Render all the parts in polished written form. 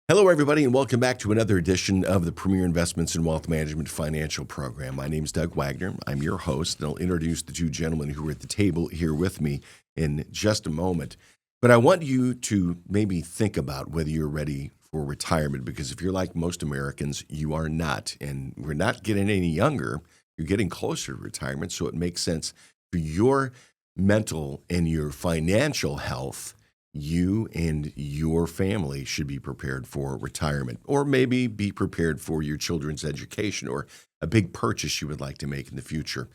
Hello, everybody, and welcome back to another edition of the Premier Investments in Wealth Management Financial Program. My name is Doug Wagner. I'm your host, and I'll introduce the two gentlemen who are at the table here with me in just a moment. But I want you to maybe think about whether you're ready for retirement, because if you're like most Americans, you are not. And we're not getting any younger. You're getting closer to retirement, so it makes sense for your mental and your financial health. You and your family should be prepared for retirement, or maybe be prepared for your children's education or a big purchase you would like to make in the future.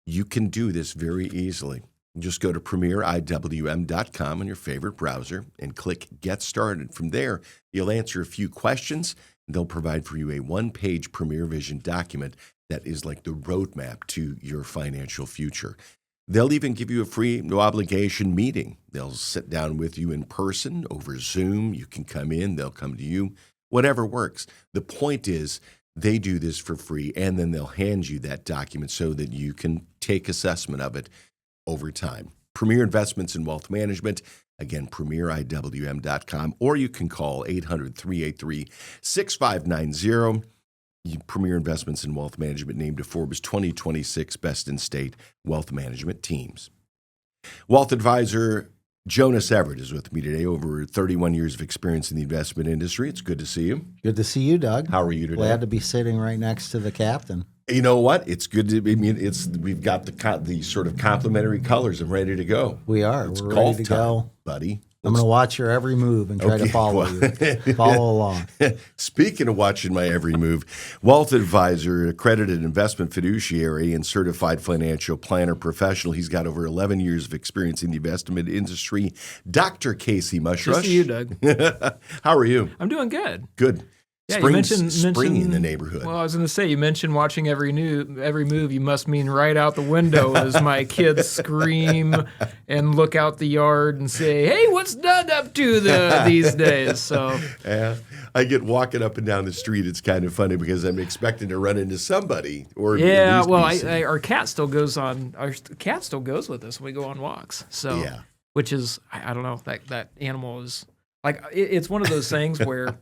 You can do this very easily. Just go to premieriwm.com on your favorite browser and click Get Started. From there, you'll answer a few questions, and they'll provide for you a one-page Premier Vision document that is like the roadmap to your financial future. They'll even give you a free, no-obligation meeting. They'll sit down with you in person over Zoom. You can come in. They'll come to you. Whatever works. The point is they do this for free, and then they'll hand you that document so that you can take assessment of it over time. Premier Investments in Wealth Management. Again, premieriwm.com, or you can call 800-383-6590. Premier Investments in Wealth Management named to Forbes 2026 Best in State Wealth Management Teams. Wealth advisor Jonas Everett is with me today, over 31 years of experience in the investment industry. It's good to see you. Good to see you, Doug. How are you today? Glad to be sitting right next to the captain. You know what? It's good to be. We've got the sort of complementary colors. I'm ready to go. We are. It's We're golf ready to time, go, buddy. I'm going to watch your every move and try to follow you. Follow along. Speaking of watching my every move, wealth advisor, accredited investment fiduciary, and certified financial planner professional. He's got over 11 years of experience in the investment industry. Dr. Casey Mushrush. Good to see you, Doug. How are you? I'm doing good. Good. Yeah, Spring mentioned in the neighborhood. Well, I was going to say, you mentioned watching every move. You must mean right out the window as my kids scream and look out the yard and say, "Hey, what's Doug up to these days?" So yeah, I get walking up and down the street. It's kind of funny because I'm expecting to run into somebody. Or yeah, well, our cat still goes on. Our cat still goes with us when we go on walks. So yeah, which is I don't know, that animal is like it's one of those things where.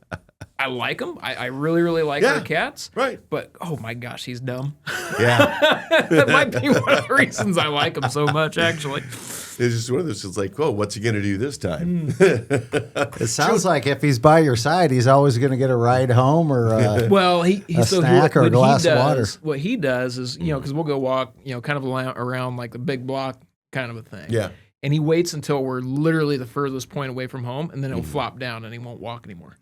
I like them. I really, really like our cats. Right. But, oh, my gosh, he's dumb. Yeah. That might be one of the reasons I like him so much, actually. It's just one of those, it's like, oh, what's he going to do this time? It sounds like if he's by your side, he's always going to get a ride home or a snack or a glass of water. What he does is, because we'll go walk, kind of around like the big block kind of a thing. Yeah. And he waits until we're literally the furthest point away from home, and then he'll flop down and he won't walk anymore.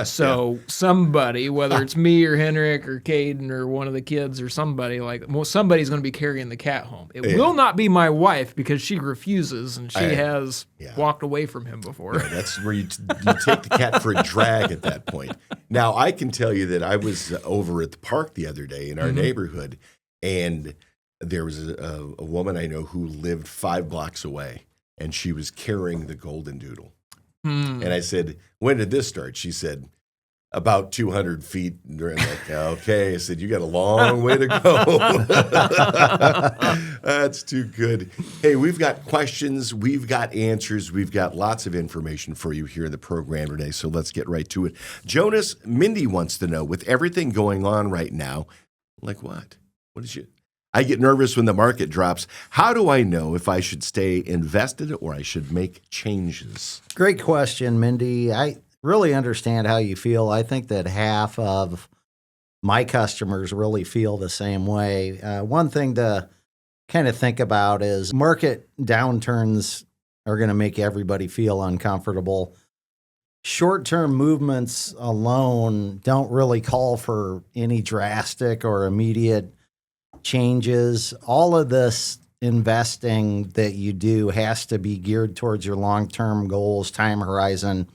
So somebody, whether it's me or Henrik or Caden or one of the kids or somebody, somebody's going to be carrying the cat home. It will not be my wife because she refuses and she has walked away from him before. Yeah, that's where you take the cat for a drag at that point. Now, I can tell you that I was over at the park the other day in our neighborhood, and there was a woman I know who lived 5 blocks away, and she was carrying the golden doodle. And I said, when did this start? She said, about 200 feet. And I'm like, okay. I said, you got a long way to go. That's too good. Hey, we've got questions. We've got answers. We've got lots of information for you here in the program today. So let's get right to it. Jonas, Mindy wants to know, with everything going on right now, like what? What is it? I get nervous when the market drops. How do I know if I should stay invested or I should make changes? Great question, Mindy. I really understand how you feel. I think that half of my customers really feel the same way. One thing to kind of think about is market downturns are going to make everybody feel uncomfortable. Short-term movements alone don't really call for any drastic or immediate changes. All of this investing that you do has to be geared towards your long-term goals, time horizon,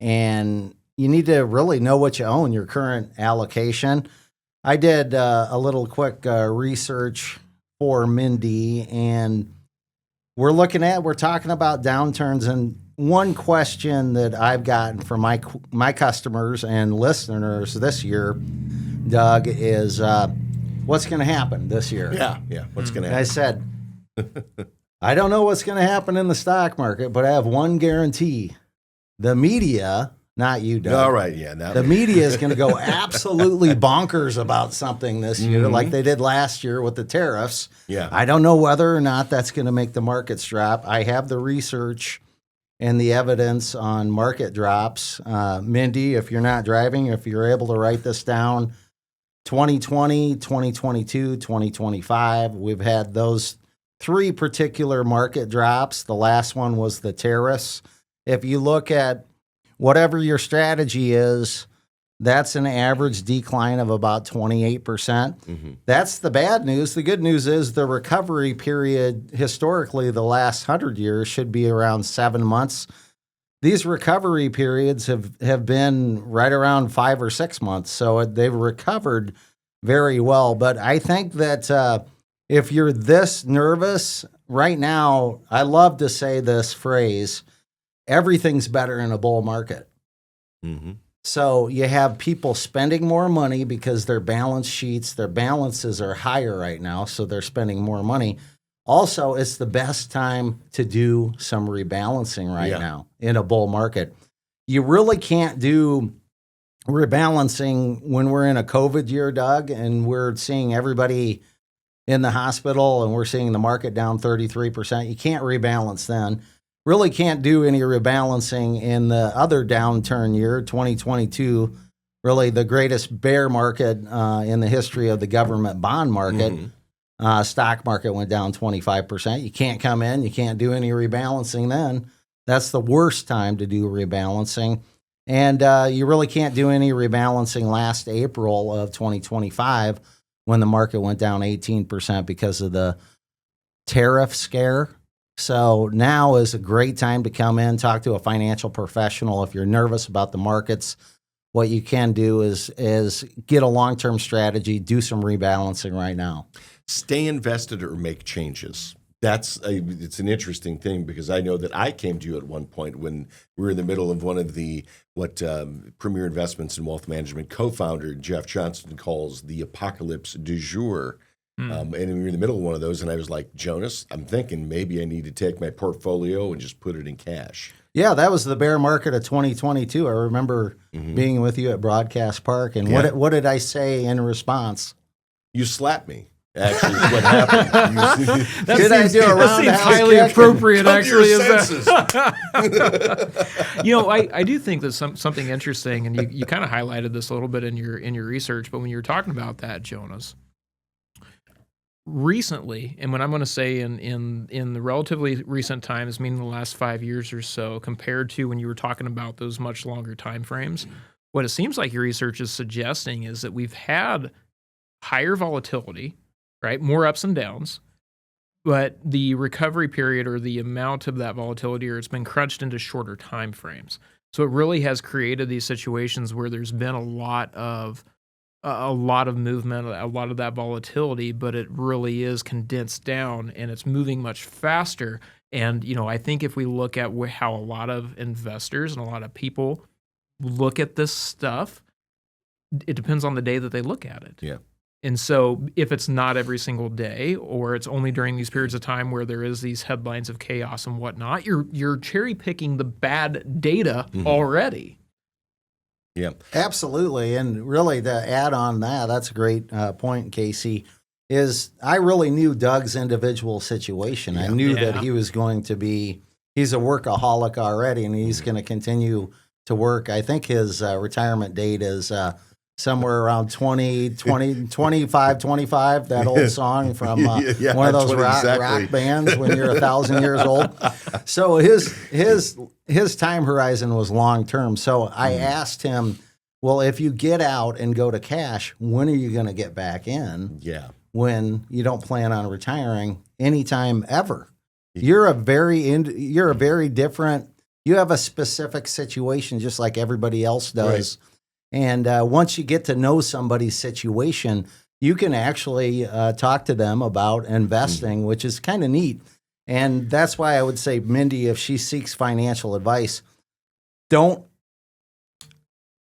and you need to really know what you own, your current allocation. I did a little quick research for Mindy, and we're talking about downturns, and one question that I've gotten from my customers and listeners this year, Doug, is what's going to happen this year? Yeah. What's going to happen? I said, I don't know what's going to happen in the stock market, but I have one guarantee. The media not you, Doug. All right, yeah. The media is going to go absolutely bonkers about something this year, like they did last year with the tariffs. Yeah. I don't know whether or not that's going to make the markets drop. I have the research and the evidence on market drops. Mindy, if you're not driving, if you're able to write this down, 2020, 2022, 2025, we've had those 3 particular market drops. The last one was the tariffs. If you look at whatever your strategy is, that's an average decline of about 28%. That's the bad news. The good news is the recovery period, historically, the last 100 years, should be around 7 months. These recovery periods have been right around 5 or 6 months, so they've recovered very well. But I think that if you're this nervous right now, I love to say this phrase, everything's better in a bull market. So you have people spending more money because their balance sheets, their balances are higher right now, so they're spending more money. Also, it's the best time to do some rebalancing right now in a bull market. You really can't do rebalancing when we're in a COVID year, Doug, and we're seeing everybody in the hospital and we're seeing the market down 33%. You can't rebalance then. Really can't do any rebalancing in the other downturn year, 2022, really the greatest bear market in the history of the government bond market. Stock market went down 25%. You can't come in. You can't do any rebalancing then. That's the worst time to do rebalancing. And you really can't do any rebalancing last April of 2025 when the market went down 18% because of the tariff scare. So now is a great time to come in, talk to a financial professional. If you're nervous about the markets, what you can do is get a long-term strategy, do some rebalancing right now. Stay invested or make changes. It's an interesting thing because I know that I came to you at one point when we were in the middle of one of the Premier Investments and Wealth Management co-founder Jeff Johnson calls the apocalypse du jour. And we were in the middle of one of those, and I was like, Jonas, I'm thinking maybe I need to take my portfolio and just put it in cash. Yeah, that was the bear market of 2022. I remember being with you at Broadcast Park, and what did I say in response? You slapped me. Actually, is what happened. That seems highly appropriate. Actually, is I do think that something interesting, and you kind of highlighted this a little bit in your research. But when you were talking about that, Jonas, recently, and when I'm going to say in the relatively recent times, meaning the last 5 years or so, compared to when you were talking about those much longer time frames, what it seems like your research is suggesting is that we've had higher volatility, right? More ups and downs, but the recovery period or the amount of that volatility, or it's been crunched into shorter time frames. So it really has created these situations where there's been a lot of movement, a lot of that volatility, but it really is condensed down and it's moving much faster. And, I think if we look at how a lot of investors and a lot of people look at this stuff, it depends on the day that they look at it. Yeah. And so if it's not every single day, or it's only during these periods of time where there is these headlines of chaos and whatnot, you're cherry picking the bad data already. Yeah, absolutely. And really to add on that's a great point, Casey, is I really knew Doug's individual situation. I knew that he was going to he's a workaholic already, and he's going to continue to work. I think his retirement date is somewhere around 25, that old song from one of those rock bands when you're 1,000 years old. So his time horizon was long term. So I asked him, well, if you get out and go to cash, when are you going to get back in? Yeah. When you don't plan on retiring anytime ever. You're a very different, you have a specific situation just like everybody else does. Right. And once you get to know somebody's situation, you can actually talk to them about investing, which is kind of neat. And that's why I would say, Mindy, if she seeks financial advice, don't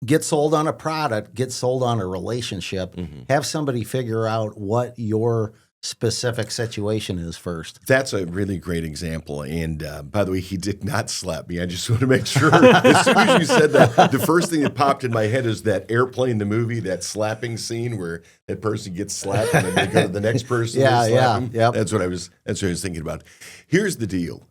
get sold on a product, get sold on a relationship. Have somebody figure out what your specific situation is first. That's a really great example. And by the way, he did not slap me. I just want to make sure. As soon as you said that, the first thing that popped in my head is that Airplane, the movie, that slapping scene where that person gets slapped and then they go to the next person. Yeah, and slap him. yep. That's what I was thinking about. Here's the deal.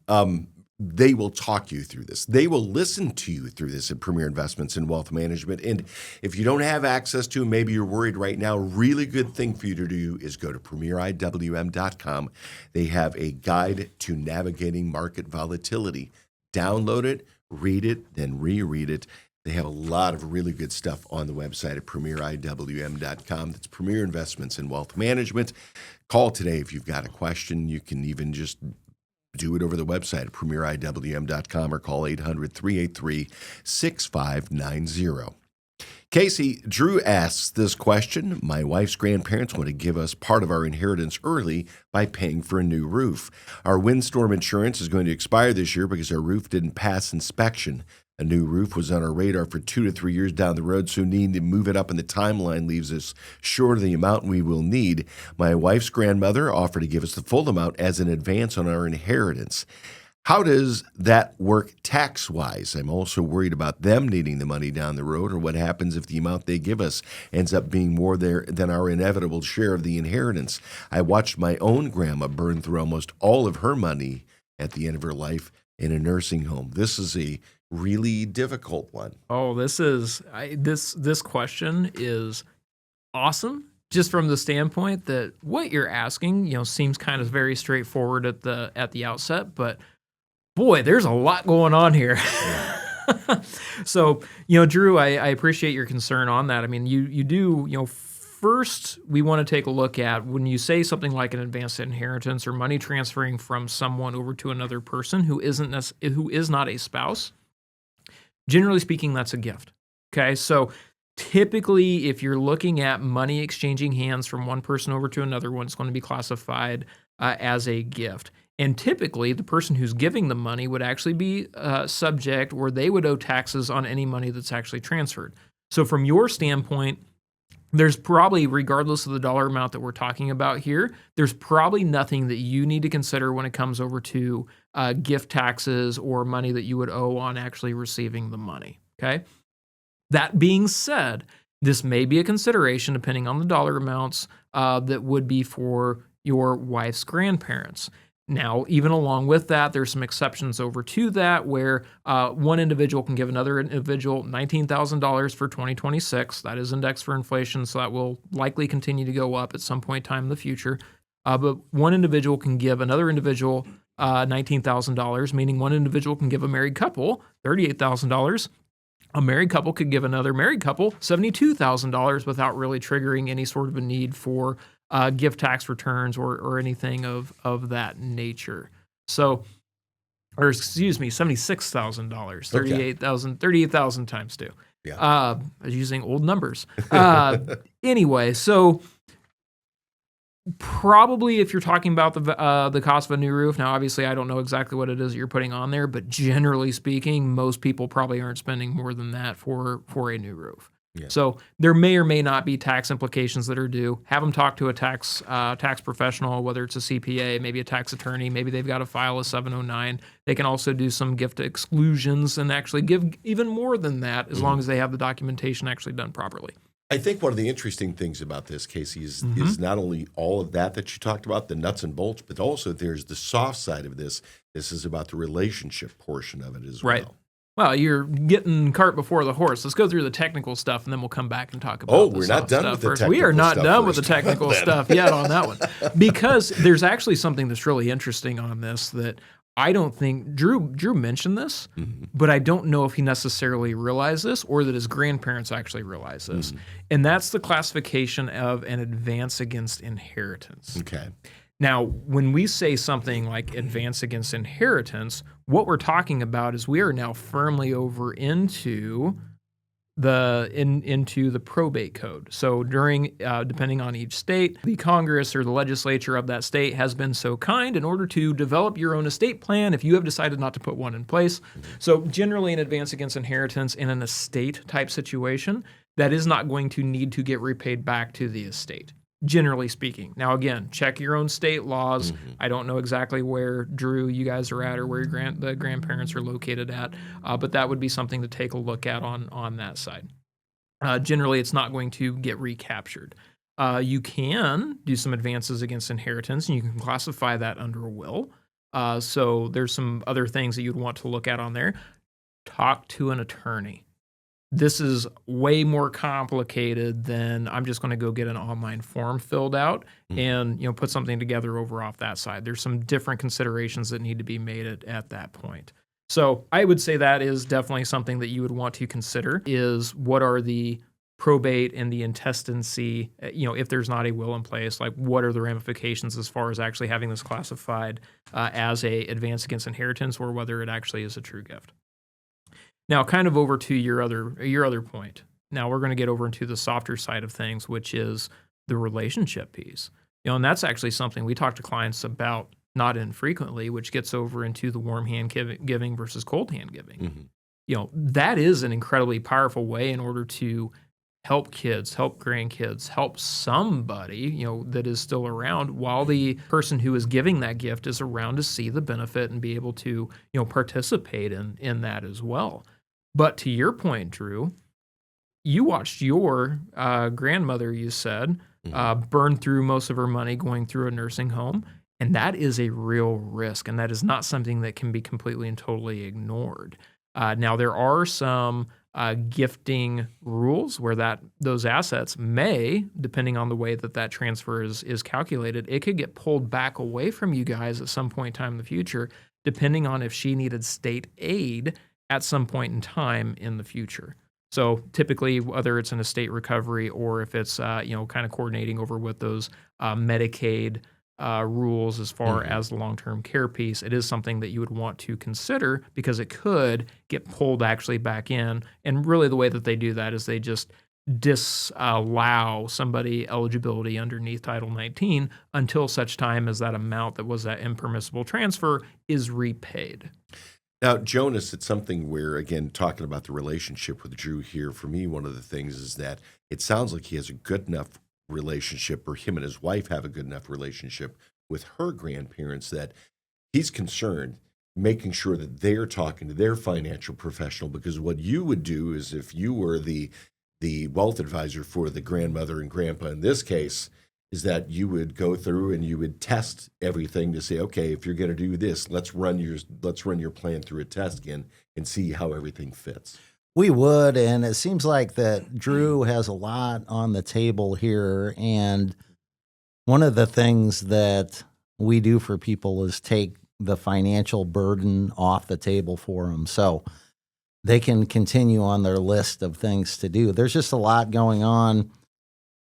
They will talk you through this. They will listen to you through this at Premier Investments in Wealth Management. And if you don't have access to them, maybe you're worried right now, really good thing for you to do is go to premieriwm.com. They have a guide to navigating market volatility. Download it, read it, then reread it. They have a lot of really good stuff on the website at premieriwm.com. That's Premier Investments in Wealth Management. Call today if you've got a question. You can even just do it over the website at premieriwm.com or call 800-383-6590. Casey, Drew asks this question. My wife's grandparents want to give us part of our inheritance early by paying for a new roof. Our windstorm insurance is going to expire this year because our roof didn't pass inspection. A new roof was on our radar for 2 to 3 years down the road, so needing to move it up in the timeline leaves us short of the amount we will need. My wife's grandmother offered to give us the full amount as an advance on our inheritance. How does that work tax-wise? I'm also worried about them needing the money down the road, or what happens if the amount they give us ends up being more there than our inevitable share of the inheritance. I watched my own grandma burn through almost all of her money at the end of her life in a nursing home. This is a really difficult one. Oh, this question is awesome, just from the standpoint that what you're asking, seems kind of very straightforward at the outset, but boy, there's a lot going on here. So, Drew, I appreciate your concern on that. I mean, you do, first we want to take a look at when you say something like an advanced inheritance or money transferring from someone over to another person who is not a spouse. Generally speaking, that's a gift. Okay, so typically, if you're looking at money exchanging hands from one person over to another one, it's going to be classified as a gift. And typically, the person who's giving the money would actually be subject, or they would owe taxes on any money that's actually transferred. So from your standpoint, there's probably, regardless of the dollar amount that we're talking about here, there's probably nothing that you need to consider when it comes over to gift taxes or money that you would owe on actually receiving the money, okay? That being said, this may be a consideration, depending on the dollar amounts, that would be for your wife's grandparents. Now, even along with that, there's some exceptions over to that where one individual can give another individual $19,000 for 2026. That is indexed for inflation, so that will likely continue to go up at some point in time in the future. But one individual can give another individual $19,000, meaning one individual can give a married couple $38,000. A married couple could give another married couple $72,000 without really triggering any sort of a need for gift tax returns or anything of that nature. So, or excuse me, $76,000, $38,000 times 2. Yeah. I was using old numbers. Anyway, so probably if you're talking about the cost of a new roof, now obviously I don't know exactly what it is that you're putting on there, but generally speaking, most people probably aren't spending more than that for a new roof. Yeah. So there may or may not be tax implications that are due. Have them talk to a tax professional, whether it's a CPA, maybe a tax attorney, maybe they've got to file a 709. They can also do some gift exclusions and actually give even more than that as long as they have the documentation actually done properly. I think one of the interesting things about this, Casey, is not only all of that you talked about, the nuts and bolts, but also there's the soft side of this. This is about the relationship portion of it as well. Right. Well, you're getting cart before the horse. Let's go through the technical stuff, and then we'll come back and talk about we're not done with the technical stuff. We are not done with the technical stuff yet on that one. Because there's actually something that's really interesting on this that I don't think Drew mentioned this, but I don't know if he necessarily realized this or that his grandparents actually realized this. And that's the classification of an advance against inheritance. Okay. Now, when we say something like advance against inheritance, what we're talking about is we are now firmly over into the probate code. So during, depending on each state, the Congress or the legislature of that state has been so kind in order to develop your own estate plan if you have decided not to put one in place. So generally an advance against inheritance in an estate type situation, that is not going to need to get repaid back to the estate. generally speaking. Now, again, check your own state laws. I don't know exactly where, Drew, you guys are at or where the grandparents are located at, but that would be something to take a look at on that side. Generally, it's not going to get recaptured. You can do some advances against inheritance, and you can classify that under a will. So there's some other things that you'd want to look at on there. Talk to an attorney. This is way more complicated than I'm just going to go get an online form filled out and put something together over off that side. There's some different considerations that need to be made at that point. So I would say that is definitely something that you would want to consider is what are the probate and the intestacy, if there's not a will in place, like what are the ramifications as far as actually having this classified as a advance against inheritance or whether it actually is a true gift. Now, kind of over to your other point. Now we're going to get over into the softer side of things, which is the relationship piece. And that's actually something we talk to clients about not infrequently, which gets over into the warm hand giving versus cold hand giving. That is an incredibly powerful way in order to help kids, help grandkids, help somebody, that is still around while the person who is giving that gift is around to see the benefit and be able to, participate in that as well. But to your point, Drew, you watched your grandmother, you said, burn through most of her money going through a nursing home. And that is a real risk. And that is not something that can be completely and totally ignored. Now, there are some gifting rules where those assets may, depending on the way that transfer is calculated, it could get pulled back away from you guys at some point in time in the future, depending on if she needed state aid at some point in time in the future. So typically, whether it's an estate recovery or if it's kind of coordinating over with those Medicaid rules as far as the long-term care piece, it is something that you would want to consider because it could get pulled actually back in. And really the way that they do that is they just disallow somebody eligibility underneath Title 19 until such time as that amount that was that impermissible transfer is repaid. Now, Jonas, it's something where, again, talking about the relationship with Drew here, for me, one of the things is that it sounds like he has a good enough relationship, or him and his wife have a good enough relationship with her grandparents that he's concerned making sure that they're talking to their financial professional, because what you would do is if you were the wealth advisor for the grandmother and grandpa in this case, is that you would go through and you would test everything to say, okay, if you're going to do this, let's run your plan through a test again and see how everything fits. We would, and it seems like that Drew has a lot on the table here, and one of the things that we do for people is take the financial burden off the table for them so they can continue on their list of things to do. There's just a lot going on.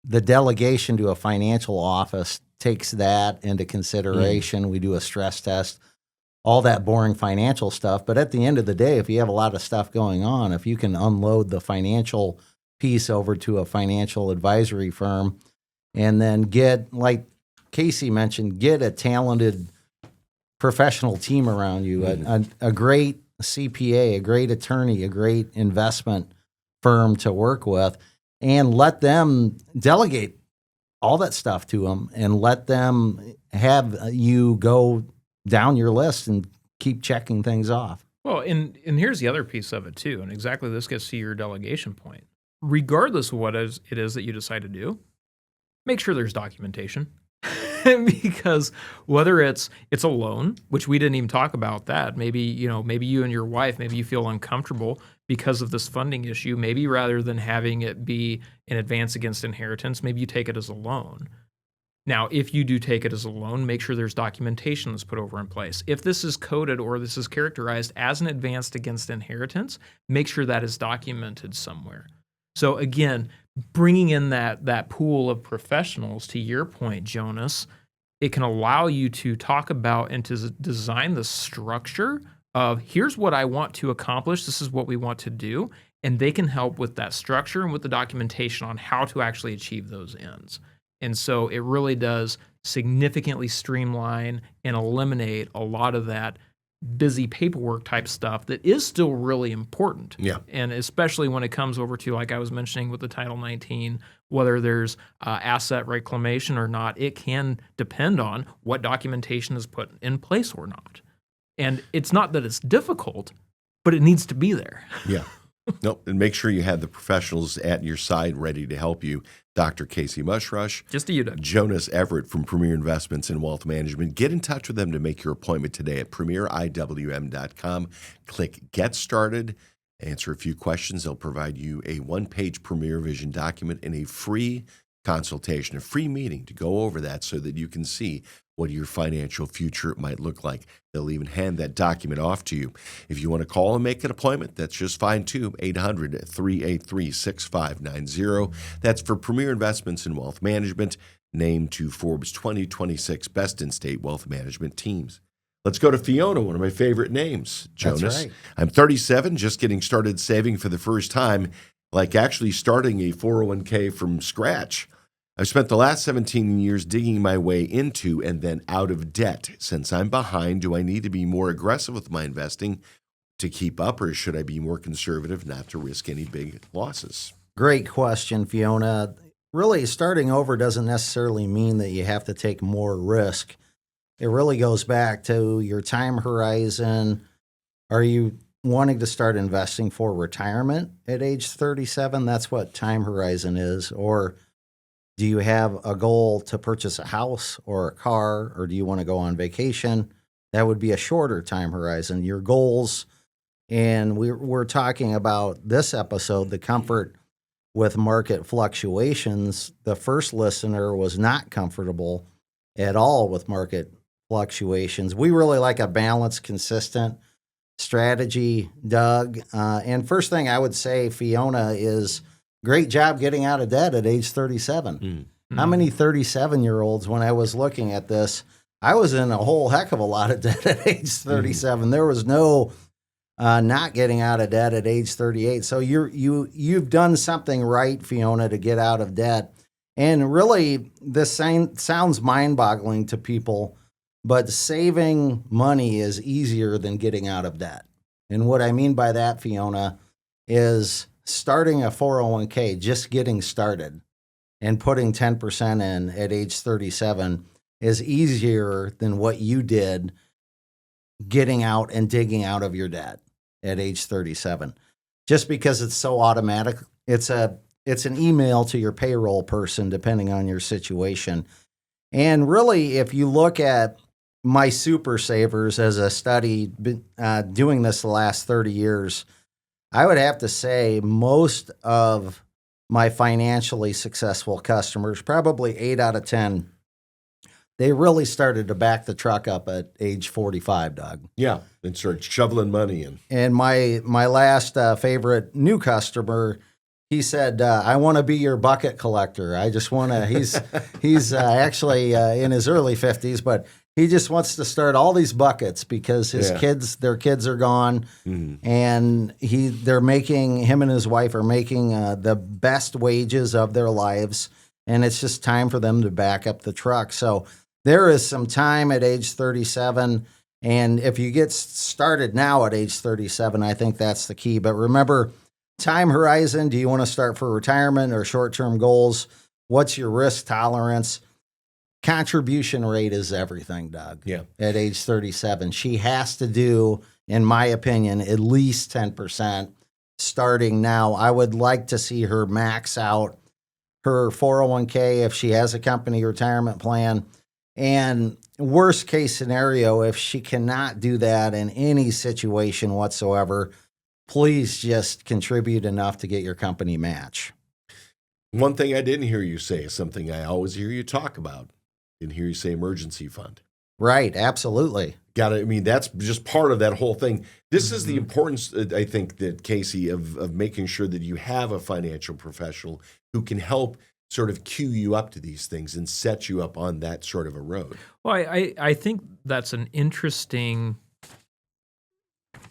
The delegation to a financial office takes that into consideration. We do a stress test, all that boring financial stuff. But at the end of the day, if you have a lot of stuff going on, if you can unload the financial piece over to a financial advisory firm and then get, like Casey mentioned, get a talented professional team around you, a great CPA, a great attorney, a great investment firm to work with, and let them delegate all that stuff to them and let them have you go down your list and keep checking things off. Well, and here's the other piece of it too, and exactly this gets to your delegation point. Regardless of what it is that you decide to do, make sure there's documentation. Because whether it's a loan, which we didn't even talk about that, maybe you and your wife, maybe you feel uncomfortable because of this funding issue, maybe rather than having it be an advance against inheritance, maybe you take it as a loan. Now, if you do take it as a loan, make sure there's documentation that's put over in place. If this is coded or this is characterized as an advance against inheritance, make sure that is documented somewhere. So again, bringing in that pool of professionals, to your point, Jonas, it can allow you to talk about and to design the structure of here's what I want to accomplish, this is what we want to do, and they can help with that structure and with the documentation on how to actually achieve those ends. And so it really does significantly streamline and eliminate a lot of that busy paperwork type stuff that is still really important. Yeah. And especially when it comes over to, like I was mentioning with the Title 19, whether there's asset reclamation or not, it can depend on what documentation is put in place or not. And it's not that it's difficult, but it needs to be there. Yeah. Nope. And make sure you have the professionals at your side ready to help you. Dr. Casey Mushrush. Just a you, Doug. Jonas Everett from Premier Investments in Wealth Management. Get in touch with them to make your appointment today at premieriwm.com. Click Get Started. Answer a few questions. They'll provide you a one-page Premier Vision document and a free consultation, a free meeting to go over that so that you can see what your financial future might look like. They'll even hand that document off to you. If you want to call and make an appointment, that's just fine too. 800-383-6590. That's for Premier Investments in Wealth Management, named to Forbes 2026 Best in State Wealth Management Teams. Let's go to Fiona, one of my favorite names. Jonas. That's right. I'm 37, just getting started saving for the first time, like actually starting a 401k from scratch. I've spent the last 17 years digging my way into and then out of debt. Since I'm behind, do I need to be more aggressive with my investing to keep up, or should I be more conservative not to risk any big losses? Great question, Fiona. Really, starting over doesn't necessarily mean that you have to take more risk. It really goes back to your time horizon. Are you wanting to start investing for retirement at age 37? That's what time horizon is. Or do you have a goal to purchase a house or a car, or do you want to go on vacation? That would be a shorter time horizon. Your goals, and we're talking about this episode, the comfort with market fluctuations. The first listener was not comfortable at all with market fluctuations. We really like a balanced, consistent strategy, Doug. And first thing I would say, Fiona, is great job getting out of debt at age 37. How many 37-year-olds, when I was looking at this, I was in a whole heck of a lot of debt at age 37. There was no not getting out of debt at age 38. So you've done something right, Fiona, to get out of debt. And really, this sounds mind-boggling to people, but saving money is easier than getting out of debt. And what I mean by that, Fiona, is starting a 401k, just getting started, and putting 10% in at age 37 is easier than what you did getting out and digging out of your debt at age 37. Just because it's so automatic, it's an email to your payroll person, depending on your situation. And really, if you look at my super savers as a study, doing this the last 30 years, I would have to say most of my financially successful customers, probably 8 out of 10, they really started to back the truck up at age 45, Doug. Yeah, and start shoveling money in. And my last favorite new customer, he said, "I want to be your bucket collector. I just want to." He's actually in his early 50s, but he just wants to start all these buckets because their kids are gone, and him and his wife are making the best wages of their lives, and it's just time for them to back up the truck. So there is some time at age 37, and if you get started now at age 37, I think that's the key. But remember, time horizon, do you want to start for retirement or short-term goals? What's your risk tolerance? Contribution rate is everything, Doug. Yeah. At age 37, she has to do, in my opinion, at least 10% starting now. I would like to see her max out her 401k if she has a company retirement plan. And worst case scenario, if she cannot do that in any situation whatsoever, please just contribute enough to get your company match. One thing I didn't hear you say is something I always hear you talk about. Didn't hear you say emergency fund. Right, absolutely. That's just part of that whole thing. This is the importance, I think, that Casey, of making sure that you have a financial professional who can help sort of cue you up to these things and set you up on that sort of a road. Well, I think that's an interesting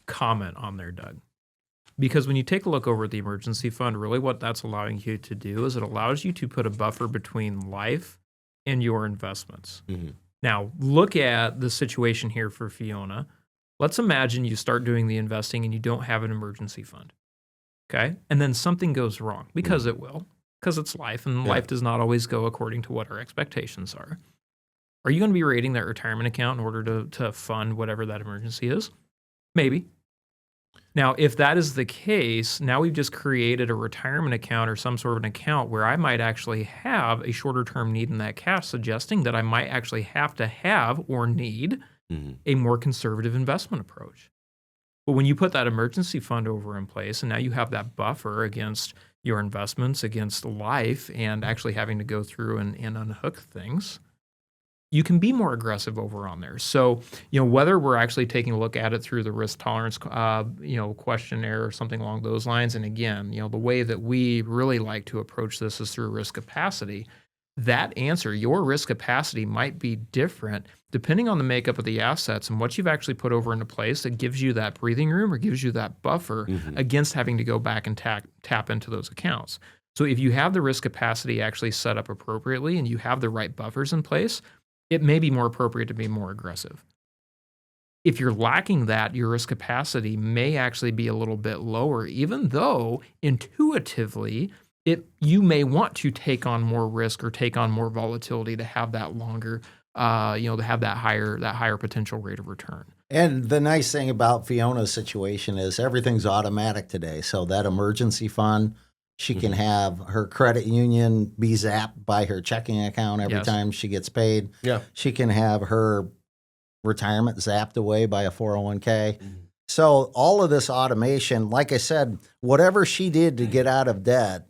comment on there, Doug. Because when you take a look over at the emergency fund, really what that's allowing you to do is it allows you to put a buffer between life and your investments. Now, look at the situation here for Fiona. Let's imagine you start doing the investing and you don't have an emergency fund. Okay. And then something goes wrong, because it will, because it's life, and life does not always go according to what our expectations are. Are you going to be raiding that retirement account in order to fund whatever that emergency is? Maybe. Now, if that is the case, now we've just created a retirement account or some sort of an account where I might actually have a shorter term need in that cash, suggesting that I might actually have to have or need a more conservative investment approach. But when you put that emergency fund over in place, and now you have that buffer against your investments, against life, and actually having to go through and unhook things, you can be more aggressive over on there. So, whether we're actually taking a look at it through the risk tolerance, questionnaire or something along those lines. And again, the way that we really like to approach this is through risk capacity. That answer, your risk capacity, might be different depending on the makeup of the assets and what you've actually put over into place that gives you that breathing room or gives you that buffer against having to go back and tap into those accounts. So if you have the risk capacity actually set up appropriately and you have the right buffers in place, it may be more appropriate to be more aggressive. If you're lacking that, your risk capacity may actually be a little bit lower, even though intuitively you may want to take on more risk or take on more volatility to have that longer, to have that higher potential rate of return. And the nice thing about Fiona's situation is everything's automatic today. So that emergency fund, she can have her credit union be zapped by her checking account every time she gets paid. Yeah. She can have her retirement zapped away by a 401k. So all of this automation, like I said, whatever she did to get out of debt,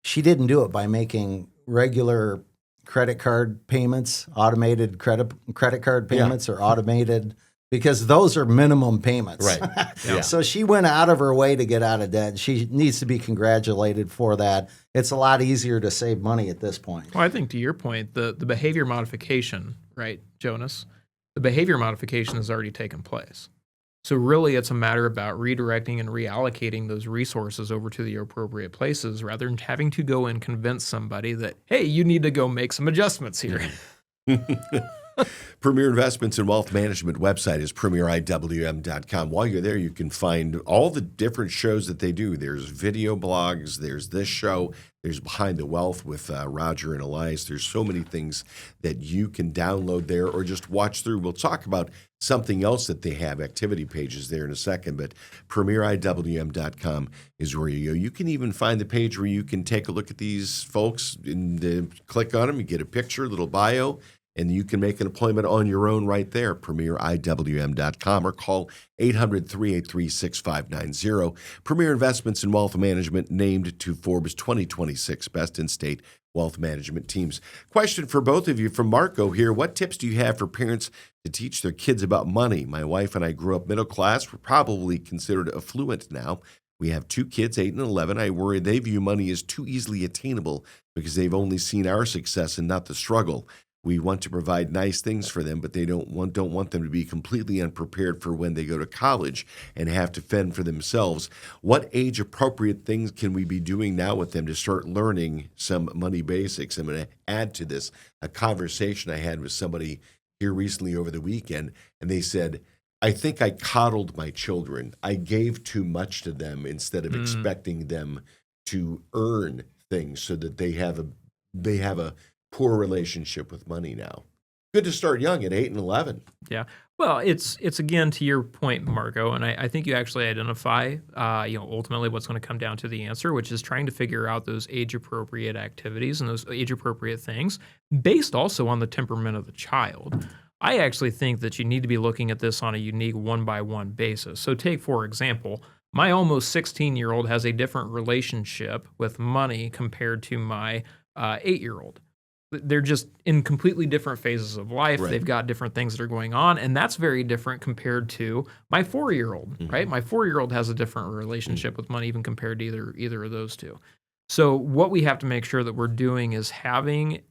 she didn't do it by making regular credit card payments, automated credit card payments, or automated, because those are minimum payments. Right. So she went out of her way to get out of debt. She needs to be congratulated for that. It's a lot easier to save money at this point. Well, I think to your point, the behavior modification, right, Jonas? The behavior modification has already taken place. So really, it's a matter about redirecting and reallocating those resources over to the appropriate places rather than having to go and convince somebody that, hey, you need to go make some adjustments here. Premier Investments and Wealth Management website is premieriwm.com. While you're there, you can find all the different shows that they do. There's video blogs, there's this show, there's Behind the Wealth with Roger and Elias. There's so many things that you can download there or just watch through. We'll talk about something else that they have, activity pages there in a second, but premieriwm.com is where you go. You can even find the page where you can take a look at these folks and click on them. You get a picture, a little bio, and you can make an appointment on your own right there, premieriwm.com, or call 800-383-6590. Premier Investments and Wealth Management named to Forbes 2026 Best in State Wealth Management Teams. Question for both of you from Marco here. What tips do you have for parents to teach their kids about money? My wife and I grew up middle class. We're probably considered affluent now. We have 2 kids, 8 and 11. I worry they view money as too easily attainable because they've only seen our success and not the struggle. We want to provide nice things for them, but they don't want them to be completely unprepared for when they go to college and have to fend for themselves. What age-appropriate things can we be doing now with them to start learning some money basics? I'm going to add to this a conversation I had with somebody here recently over the weekend, and they said, I think I coddled my children. I gave too much to them instead of expecting them to earn things so that they have a poor relationship with money now. Good to start young at 8 and 11. Yeah. Well, it's again to your point, Marco, and I think you actually identify, ultimately what's going to come down to the answer, which is trying to figure out those age-appropriate activities and those age-appropriate things based also on the temperament of the child. I actually think that you need to be looking at this on a unique one-by-one basis. So take, for example, my almost 16-year-old has a different relationship with money compared to my 8-year-old. They're just in completely different phases of life. Right. They've got different things that are going on, and that's very different compared to my 4-year-old, right? My 4-year-old has a different relationship with money even compared to either of those two. So what we have to make sure that we're doing is having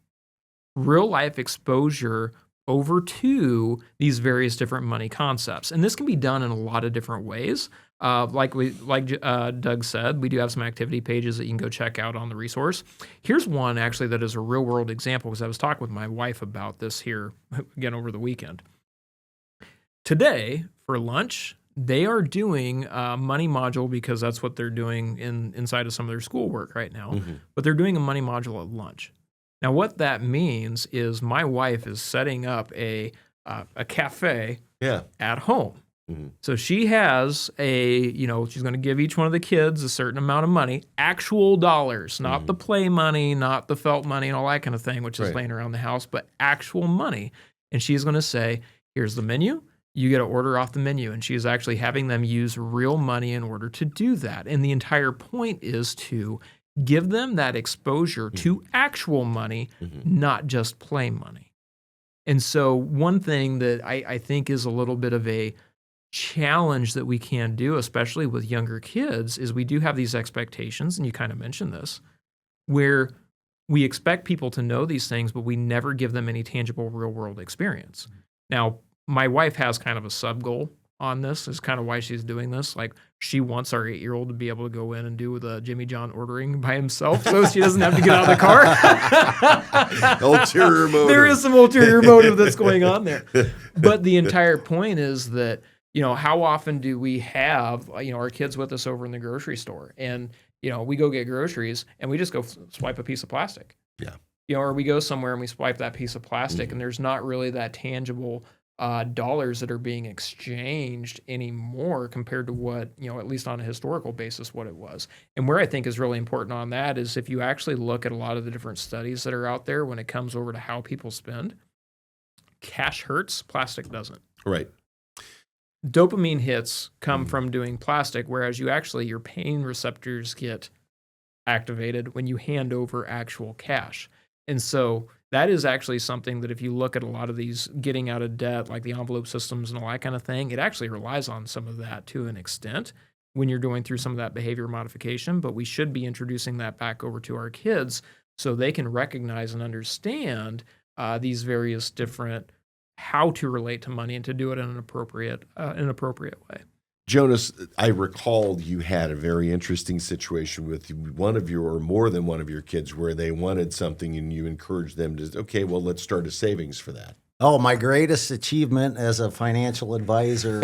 real life exposure over to these various different money concepts. And this can be done in a lot of different ways. Like Doug said, we do have some activity pages that you can go check out on the resource. Here's one actually that is a real world example because I was talking with my wife about this here again over the weekend. today for lunch, they are doing a money module because that's what they're doing inside of some of their schoolwork right now. But they're doing a money module at lunch. Now, what that means is my wife is setting up a cafe at home. So she has she's going to give each one of the kids a certain amount of money, actual dollars, not the play money, not the felt money and all that kind of thing, which is laying around the house, but actual money. And she's going to say, here's the menu. You get to order off the menu. And she's actually having them use real money in order to do that. And the entire point is to give them that exposure to actual money, not just play money. And so one thing that I think is a little bit of a challenge that we can do, especially with younger kids, is we do have these expectations, and you kind of mentioned this, where we expect people to know these things, but we never give them any tangible real-world experience. Now, my wife has kind of a sub-goal on this, is kind of why she's doing this. Like, she wants our 8-year-old to be able to go in and do the Jimmy John ordering by himself so she doesn't have to get out of the car. Ulterior motive. There is some ulterior motive that's going on there. But the entire point is that, how often do we have, our kids with us over in the grocery store? And, we go get groceries and we just go swipe a piece of plastic. Yeah. Or we go somewhere and we swipe that piece of plastic and there's not really that tangible dollars that are being exchanged anymore compared to what, at least on a historical basis, what it was. And where I think is really important on that is if you actually look at a lot of the different studies that are out there when it comes over to how people spend, cash hurts, plastic doesn't. Right. Dopamine hits come from doing plastic, whereas your pain receptors get activated when you hand over actual cash. And so that is actually something that if you look at a lot of these getting out of debt, like the envelope systems and all that kind of thing, it actually relies on some of that to an extent when you're going through some of that behavior modification. But we should be introducing that back over to our kids so they can recognize and understand these various different how to relate to money and to do it in an appropriate way. Jonas, I recall you had a very interesting situation with one of your, or more than one of your kids, where they wanted something and you encouraged them to, okay, well, let's start a savings for that. Oh, my greatest achievement as a financial advisor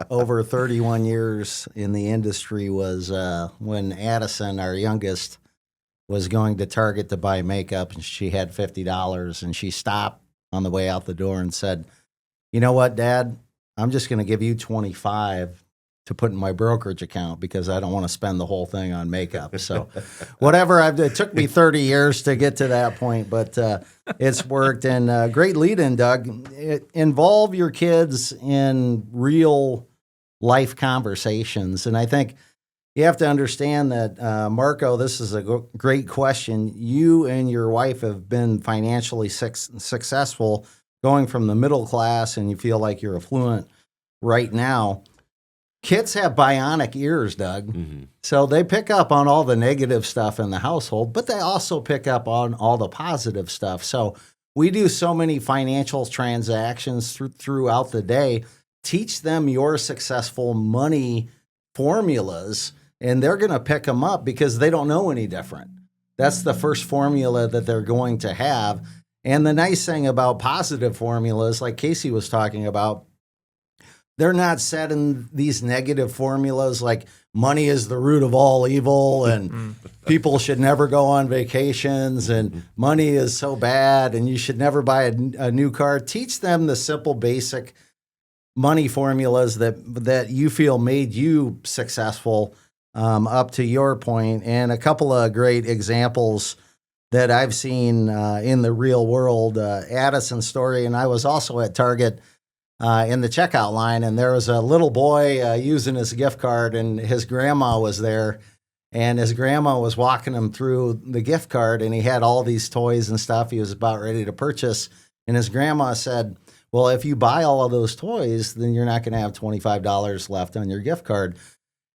over 31 years in the industry was when Addison, our youngest, was going to Target to buy makeup, and she had $50, and she stopped on the way out the door and said, "You know what, Dad? I'm just going to give you $25 to put in my brokerage account because I don't want to spend the whole thing on makeup." So whatever, it took me 30 years to get to that point, but it's worked. And great lead-in, Doug. Involve your kids in real life conversations. And I think you have to understand that, Marco, this is a great question. You and your wife have been financially successful going from the middle class, and you feel like you're affluent right now. Kids have bionic ears, Doug. So they pick up on all the negative stuff in the household, but they also pick up on all the positive stuff. So we do so many financial transactions throughout the day. Teach them your successful money formulas, and they're going to pick them up because they don't know any different. That's the first formula that they're going to have. And the nice thing about positive formulas, like Casey was talking about, they're not set in these negative formulas like money is the root of all evil and people should never go on vacations and money is so bad and you should never buy a new car. Teach them the simple, basic money formulas that you feel made you successful, up to your point. And a couple of great examples that I've seen in the real world, Addison's story. And I was also at Target in the checkout line, and there was a little boy using his gift card, and his grandma was there, and his grandma was walking him through the gift card, and he had all these toys and stuff he was about ready to purchase. And his grandma said, "Well, if you buy all of those toys, then you're not going to have $25 left on your gift card."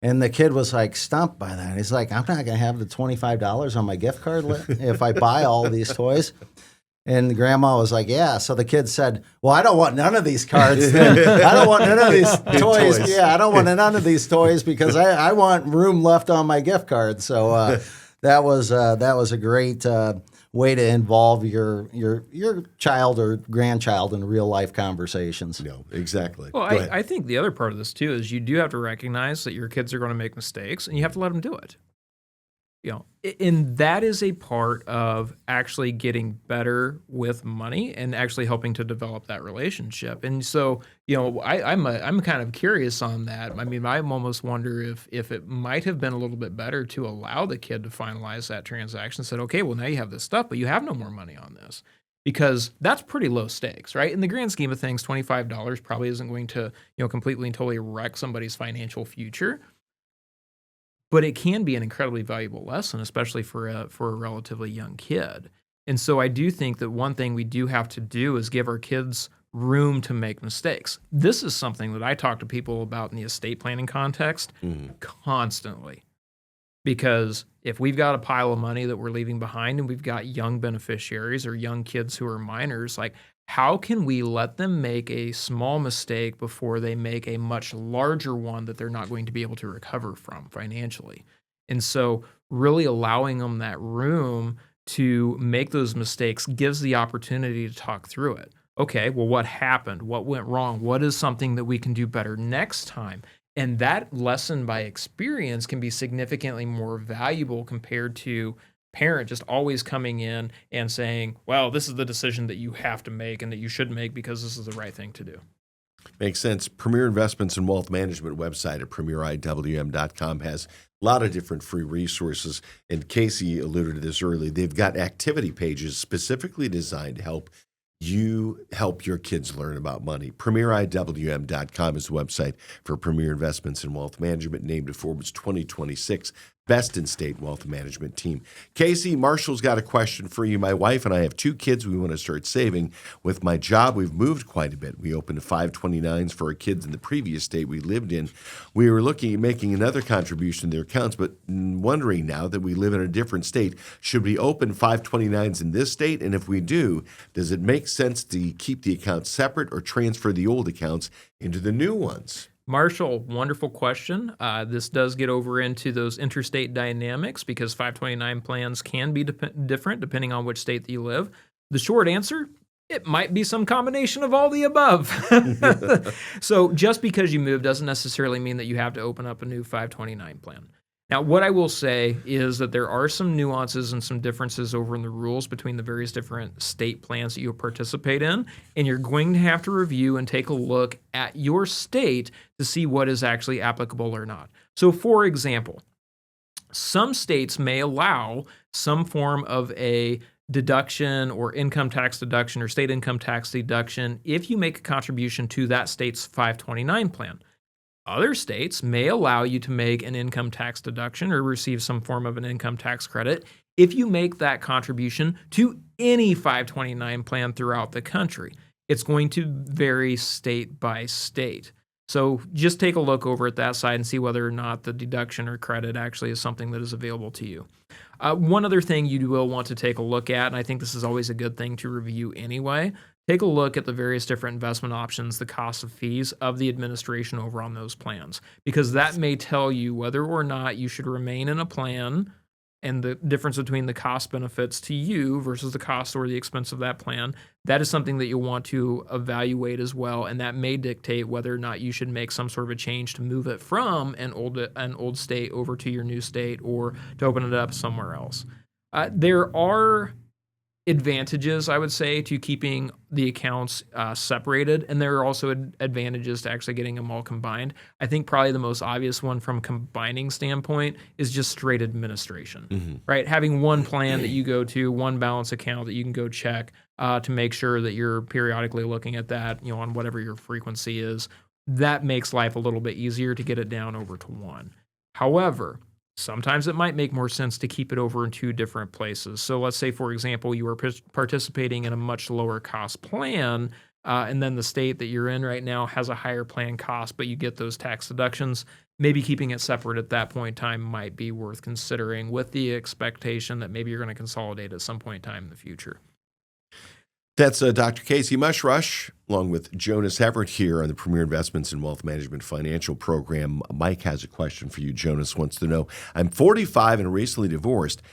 And the kid was like stumped by that. He's like, "I'm not going to have the $25 on my gift card if I buy all of these toys." And the grandma was like, "Yeah." So the kid said, "Well, I don't want none of these cards then. I don't want none of these toys. Yeah, I don't want none of these toys because I want room left on my gift card." So that was a great way to involve your child or grandchild in real life conversations. No, exactly. Well, Go ahead. I think the other part of this too is you do have to recognize that your kids are going to make mistakes, and you have to let them do it. And that is a part of actually getting better with money and actually helping to develop that relationship. And so, I'm kind of curious on that. I mean, I almost wonder if it might have been a little bit better to allow the kid to finalize that transaction and said, okay, well, now you have this stuff, but you have no more money on this. Because that's pretty low stakes, right? In the grand scheme of things, $25 probably isn't going to, completely and totally wreck somebody's financial future. But it can be an incredibly valuable lesson, especially for a relatively young kid. And so I do think that one thing we do have to do is give our kids room to make mistakes. This is something that I talk to people about in the estate planning context constantly. Because if we've got a pile of money that we're leaving behind and we've got young beneficiaries or young kids who are minors, like, how can we let them make a small mistake before they make a much larger one that they're not going to be able to recover from financially? And so really allowing them that room to make those mistakes gives the opportunity to talk through it. Okay, well, what happened? What went wrong? What is something that we can do better next time? And that lesson by experience can be significantly more valuable compared to parent just always coming in and saying, well, this is the decision that you have to make and that you should make because this is the right thing to do. Makes sense. Premier Investments and Wealth Management website at premieriwm.com has a lot of different free resources. And Casey alluded to this earlier. They've got activity pages specifically designed to help your kids learn about money. PremierIWM.com is the website for Premier Investments and Wealth Management, named to Forbes 2026 Best in State Wealth Management Team. Casey, Marshall's got a question for you. My wife and I have 2 kids. We want to start saving. With my job, we've moved quite a bit. We opened 529s for our kids in the previous state we lived in. We were looking at making another contribution to their accounts, but wondering now that we live in a different state, should we open 529s in this state? And if we do, does it make sense to keep the accounts separate or transfer the old accounts into the new ones? Marshall, wonderful question. This does get over into those interstate dynamics because 529 plans can be different depending on which state that you live. The short answer, it might be some combination of all the above. So just because you move doesn't necessarily mean that you have to open up a new 529 plan. Now, what I will say is that there are some nuances and some differences over in the rules between the various different state plans that you participate in, and you're going to have to review and take a look at your state to see what is actually applicable or not. So, for example, some states may allow some form of a deduction or income tax deduction or state income tax deduction if you make a contribution to that state's 529 plan. Other states may allow you to make an income tax deduction or receive some form of an income tax credit if you make that contribution to any 529 plan throughout the country. It's going to vary state by state. So just take a look over at that side and see whether or not the deduction or credit actually is something that is available to you. One other thing you will want to take a look at, and I think this is always a good thing to review anyway, take a look at the various different investment options, the cost of fees of the administration over on those plans, because that may tell you whether or not you should remain in a plan and the difference between the cost benefits to you versus the cost or the expense of that plan. That is something that you'll want to evaluate as well, and that may dictate whether or not you should make some sort of a change to move it from an old state over to your new state or to open it up somewhere else. There are advantages, I would say, to keeping the accounts separated, and there are also advantages to actually getting them all combined. I think probably the most obvious one from a combining standpoint is just straight administration, right? Having one plan that you go to, one balance account that you can go check to make sure that you're periodically looking at that, on whatever your frequency is. That makes life a little bit easier to get it down over to one. However, sometimes it might make more sense to keep it over in 2 different places. So let's say, for example, you are participating in a much lower cost plan, and then the state that you're in right now has a higher plan cost, but you get those tax deductions. Maybe keeping it separate at that point in time might be worth considering with the expectation that maybe you're going to consolidate at some point in time in the future. That's Dr. Casey Mushrush, along with Jonas Everett here on the Premier Investments and Wealth Management Financial Program. Mike has a question for you. Jonas wants to know, I'm 45 and recently divorced.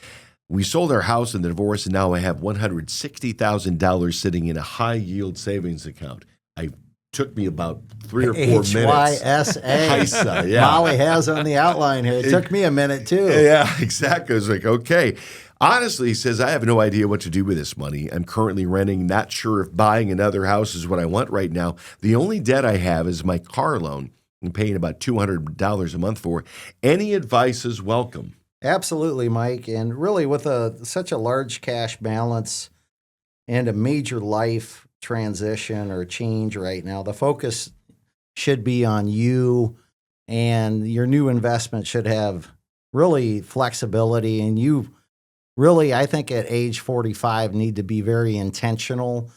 We sold our house in the divorce, and now I have $160,000 sitting in a high-yield savings account. It took me about 3 or 4 minutes. HYSA. Yeah. Molly has on the outline here. It took me a minute, too. Yeah, exactly. I was like, okay. Honestly, he says, I have no idea what to do with this money. I'm currently renting, not sure if buying another house is what I want right now. The only debt I have is my car loan. I'm paying about $200 a month for. Any advice is welcome. Absolutely, Mike. And really, with such a large cash balance and a major life transition or change right now, the focus should be on you, and your new investment should have really flexibility. And you really, I think at age 45, need to be very intentional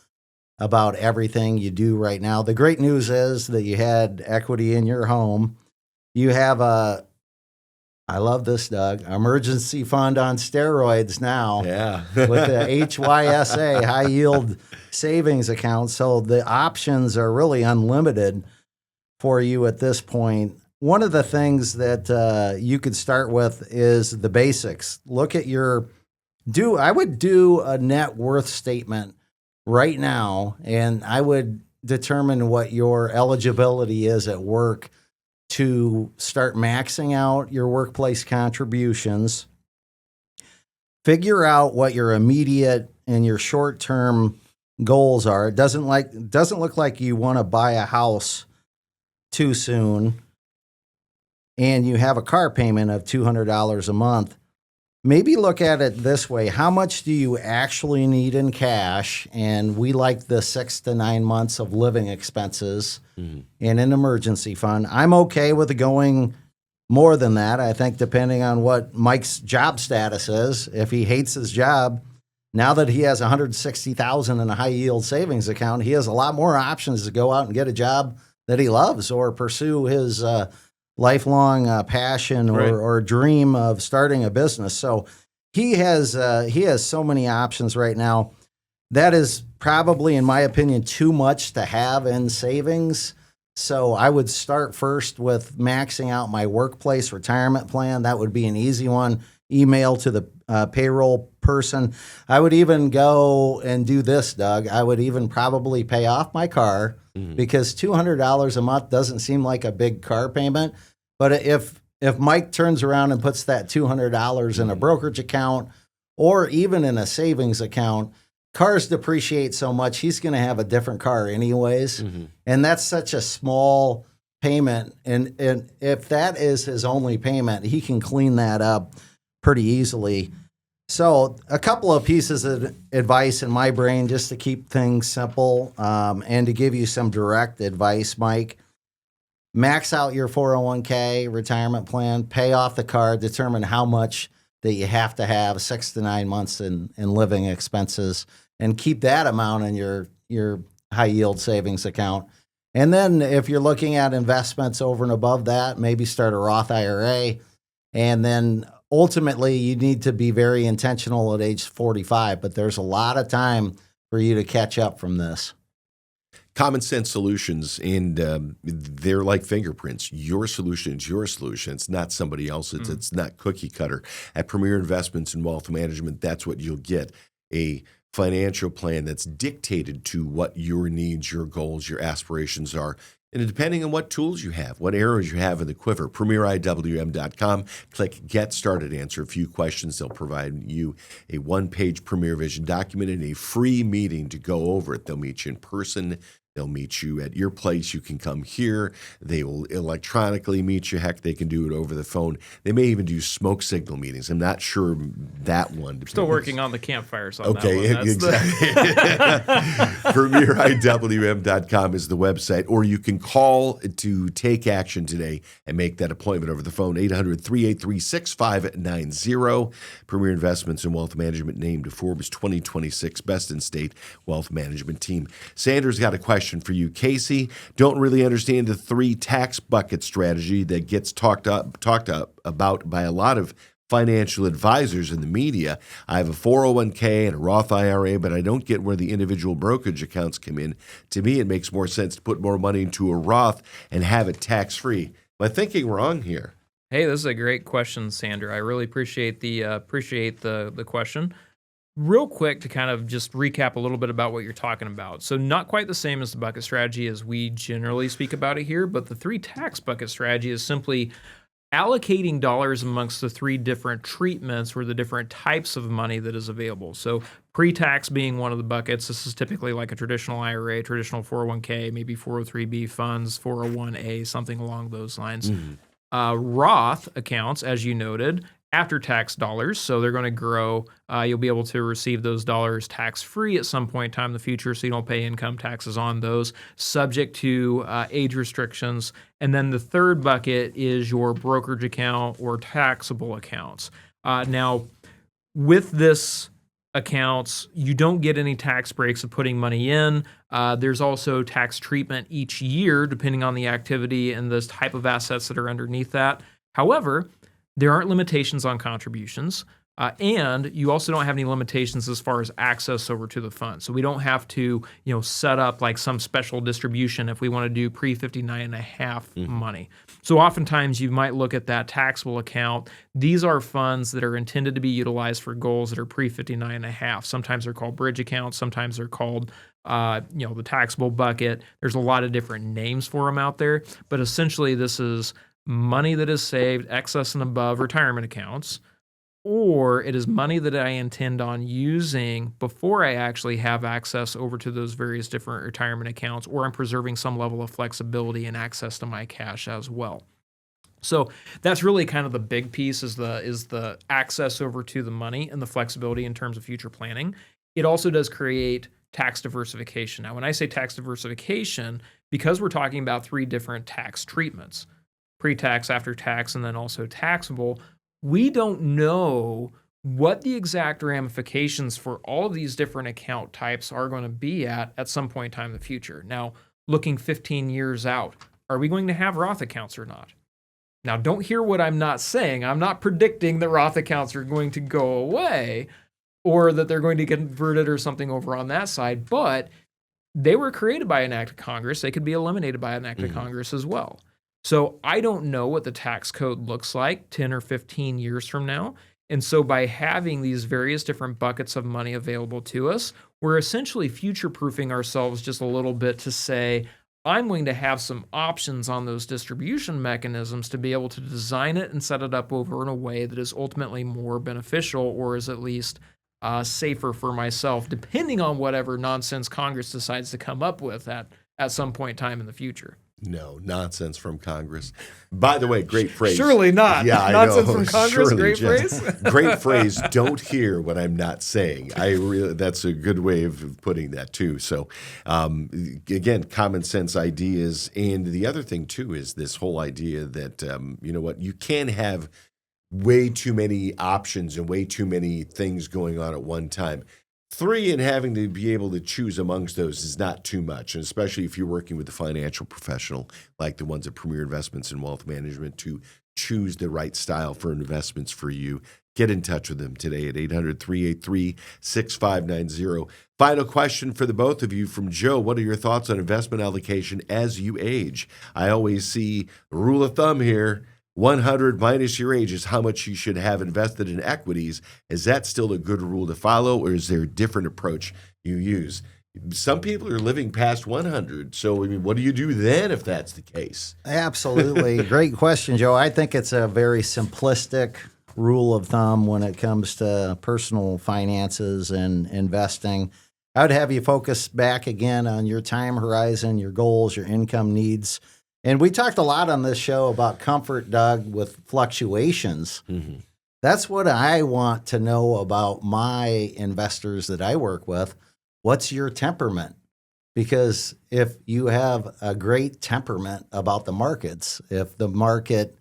about everything you do right now. The great news is that you had equity in your home. You have I love this, Doug, emergency fund on steroids now. Yeah. With the HYSA, high yield savings account. So the options are really unlimited for you at this point. One of the things that you could start with is the basics. Look at I would do a net worth statement right now, and I would determine what your eligibility is at work to start maxing out your workplace contributions. Figure out what your immediate and your short-term goals are. It doesn't look like you want to buy a house too soon, and you have a car payment of $200 a month. Maybe look at it this way. How much do you actually need in cash? And we like the 6 to 9 months of living expenses in an emergency fund. I'm okay with going more than that. I think depending on what Mike's job status is, if he hates his job, now that he has $160,000 in a high yield savings account, he has a lot more options to go out and get a job that he loves or pursue his lifelong passion or dream of starting a business. So he has so many options right now. That is probably, in my opinion, too much to have in savings. So I would start first with maxing out my workplace retirement plan. That would be an easy one. Email to the payroll person. I would even go and do this, Doug. I would even probably pay off my car because $200 a month doesn't seem like a big car payment. But if Mike turns around and puts that $200 in a brokerage account or even in a savings account, cars depreciate so much, he's going to have a different car anyways. And that's such a small payment. And if that is his only payment, he can clean that up pretty easily. So a couple of pieces of advice in my brain just to keep things simple and to give you some direct advice, Mike. Max out your 401k retirement plan, pay off the car, determine how much that you have to have 6 to 9 months in living expenses, and keep that amount in your high yield savings account. And then if you're looking at investments over and above that, maybe start a Roth IRA. And then ultimately you need to be very intentional at age 45, but there's a lot of time for you to catch up from this. Common sense solutions, and they're like fingerprints. Your solution is your solution. It's not somebody else's. It's not cookie cutter. At Premier Investments and Wealth Management, that's what you'll get, a financial plan that's dictated to what your needs, your goals, your aspirations are. And depending on what tools you have, what arrows you have in the quiver, premieriwm.com, click Get Started, answer a few questions. They'll provide you a one-page Premier Vision document and a free meeting to go over it. They'll meet you in person. They'll meet you at your place. You can come here. They will electronically meet you. Heck, they can do it over the phone. They may even do smoke signal meetings. I'm not sure that one. Still working on the campfires on okay, that one. Exactly. PremierIWM.com is the website, or you can call to take action today and make that appointment over the phone, 800-383-6590. Premier Investments and Wealth Management named Forbes 2026 Best in State Wealth Management Team. Sanders got a question for you. Casey, don't really understand the 3 tax bucket strategy that gets talked about by a lot of financial advisors in the media. I have a 401k and a Roth IRA, but I don't get where the individual brokerage accounts come in. To me, it makes more sense to put more money into a Roth and have it tax-free. Am I thinking wrong here? Hey, this is a great question, Sandra. I really appreciate the question. Real quick to kind of just recap a little bit about what you're talking about. So not quite the same as the bucket strategy as we generally speak about it here, but the 3 tax bucket strategy is simply allocating dollars amongst the 3 different treatments or the different types of money that is available. So pre-tax being one of the buckets. This is typically like a traditional IRA, traditional 401k, maybe 403b funds, 401a, something along those lines. Roth accounts, as you noted, after-tax dollars, so they're going to grow. You'll be able to receive those dollars tax-free at some point in time in the future, so you don't pay income taxes on those, subject to age restrictions. And then the third bucket is your brokerage account or taxable accounts. Now, with this accounts, you don't get any tax breaks of putting money in. There's also tax treatment each year, depending on the activity and the type of assets that are underneath that. However, there aren't limitations on contributions, and you also don't have any limitations as far as access over to the fund. So we don't have to, set up like some special distribution if we want to do pre-59.5 money. So oftentimes you might look at that taxable account. These are funds that are intended to be utilized for goals that are pre-59.5. Sometimes they're called bridge accounts. Sometimes they're called the taxable bucket. There's a lot of different names for them out there, but essentially this is money that is saved excess and above retirement accounts, or it is money that I intend on using before I actually have access over to those various different retirement accounts, or I'm preserving some level of flexibility and access to my cash as well. So that's really kind of the big piece is the access over to the money and the flexibility in terms of future planning. It also does create tax diversification. Now, when I say tax diversification, because we're talking about 3 different tax treatments, pre-tax, after-tax, and then also taxable, we don't know what the exact ramifications for all of these different account types are going to be at some point in time in the future. Now, looking 15 years out, are we going to have Roth accounts or not? Now, don't hear what I'm not saying. I'm not predicting that Roth accounts are going to go away or that they're going to get converted or something over on that side, but they were created by an act of Congress. They could be eliminated by an act of Congress as well. So I don't know what the tax code looks like 10 or 15 years from now. And so by having these various different buckets of money available to us, we're essentially future-proofing ourselves just a little bit to say, I'm going to have some options on those distribution mechanisms to be able to design it and set it up over in a way that is ultimately more beneficial or is at least safer for myself, depending on whatever nonsense Congress decides to come up with at some point in time in the future. No, nonsense from Congress. By the way, great phrase. Surely not. Yeah, nonsense I know. from Congress, Surely, great Jess. phrase. Great phrase. Don't hear what I'm not saying. That's a good way of putting that too. So, again, common sense ideas, and the other thing too is this whole idea that you can't have way too many options and way too many things going on at one time. 3 and having to be able to choose amongst those is not too much, and especially if you're working with a financial professional like the ones at Premier Investments and Wealth Management to choose the right style for investments for you. Get in touch with them today at 800-383-6590. Final question for the both of you from Joe. What are your thoughts on investment allocation as you age? I always see a rule of thumb here. 100 minus your age is how much you should have invested in equities. Is that still a good rule to follow, or is there a different approach you use? Some people are living past 100. So, what do you do then if that's the case? Absolutely. Great question, Joe. I think it's a very simplistic rule of thumb when it comes to personal finances and investing. I would have you focus back again on your time horizon, your goals, your income needs. And we talked a lot on this show about comfort, Doug, with fluctuations. Mm-hmm. That's what I want to know about my investors that I work with. What's your temperament? Because if you have a great temperament about the markets, if the market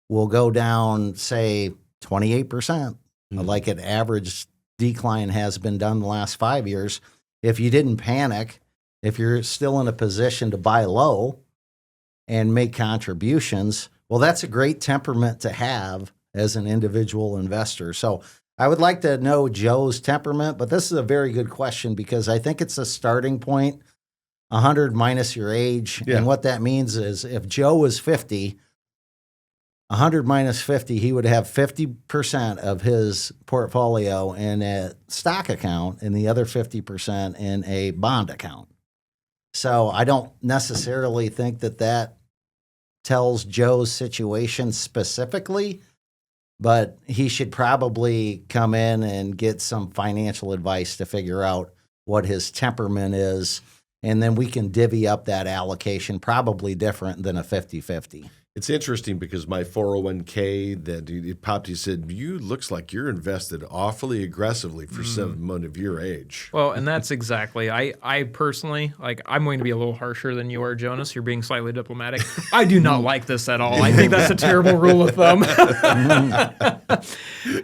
will go down, say, 28%, like an average decline has been done the last 5 years, if you didn't panic, if you're still in a position to buy low and make contributions, well, that's a great temperament to have as an individual investor. So I would like to know Joe's temperament, but this is a very good question because I think it's a starting point, 100 minus your age. Yeah. And what that means is if Joe is 50, 100 minus 50, he would have 50% of his portfolio in a stock account and the other 50% in a bond account. So I don't necessarily think that tells Joe's situation specifically, but he should probably come in and get some financial advice to figure out what his temperament is. And then we can divvy up that allocation, probably different than a 50-50. It's interesting because my 401k that it popped, he said, "You looks like you're invested awfully aggressively for someone of your age." Well, and that's exactly. I personally, like, I'm going to be a little harsher than you are, Jonas. You're being slightly diplomatic. I do not like this at all. I think that's a terrible rule of thumb.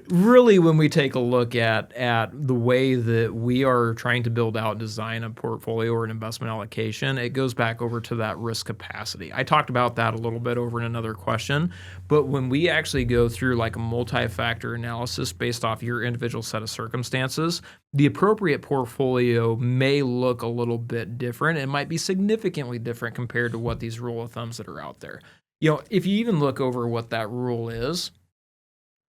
Really, when we take a look at the way that we are trying to build out, design a portfolio or an investment allocation, it goes back over to that risk capacity. I talked about that a little bit over in another question, but when we actually go through like a multi-factor analysis based off your individual set of circumstances, the appropriate portfolio may look a little bit different. It might be significantly different compared to what these rule of thumbs that are out there. You know, if you even look over what that rule is,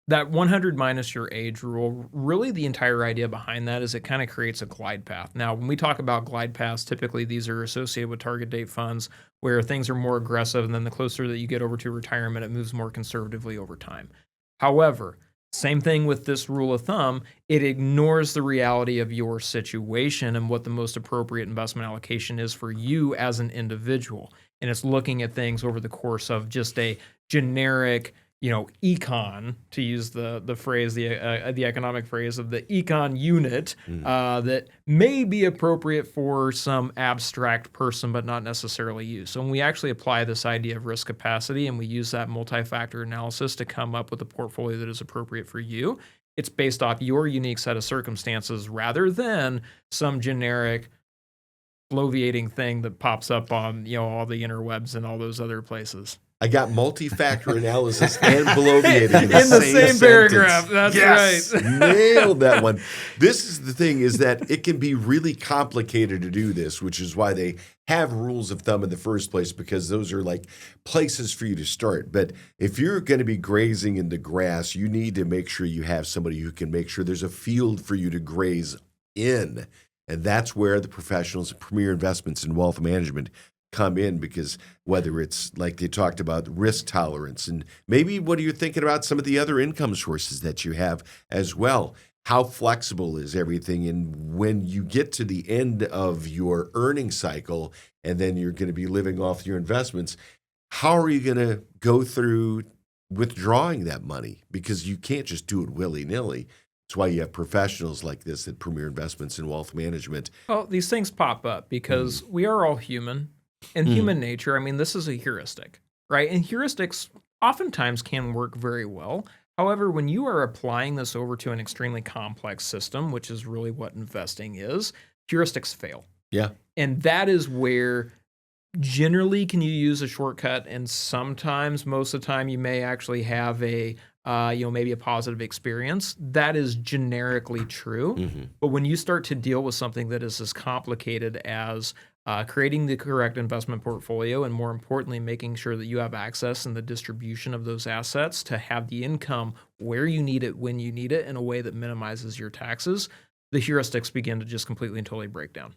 that 100 minus your age rule, really the entire idea behind that is it kind of creates a glide path. Now, when we talk about glide paths, typically these are associated with target date funds where things are more aggressive, and then the closer that you get over to retirement, it moves more conservatively over time. However, same thing with this rule of thumb, it ignores the reality of your situation and what the most appropriate investment allocation is for you as an individual. And it's looking at things over the course of just a generic, econ, to use the phrase, the economic phrase of the econ unit, that may be appropriate for some abstract person, but not necessarily you. So when we actually apply this idea of risk capacity and we use that multi-factor analysis to come up with a portfolio that is appropriate for you, it's based off your unique set of circumstances rather than some generic bloviating thing that pops up on all the interwebs and all those other places. I got multi-factor analysis and bloviating in the same paragraph. That's yes, right. Nailed that one. This is the thing, is that it can be really complicated to do this, which is why they have rules of thumb in the first place, because those are like places for you to start. But if you're going to be grazing in the grass, you need to make sure you have somebody who can make sure there's a field for you to graze in. And that's where the professionals of Premier Investments in Wealth Management come in, because whether it's like they talked about risk tolerance, and maybe what are you thinking about some of the other income sources that you have as well? How flexible is everything? And when you get to the end of your earning cycle and then you're going to be living off your investments, how are you going to go through withdrawing that money? Because you can't just do it willy-nilly. That's why you have professionals like this at Premier Investments in Wealth Management. Well, these things pop up because we are all human. And human nature, I mean, this is a heuristic, right? And heuristics oftentimes can work very well. However, when you are applying this over to an extremely complex system, which is really what investing is, heuristics fail. Yeah. And that is where generally can you use a shortcut, and sometimes, most of the time, you may actually have a maybe a positive experience. That is generically true. But when you start to deal with something that is as complicated as creating the correct investment portfolio, and more importantly, making sure that you have access and the distribution of those assets to have the income where you need it, when you need it, in a way that minimizes your taxes, the heuristics begin to just completely and totally break down.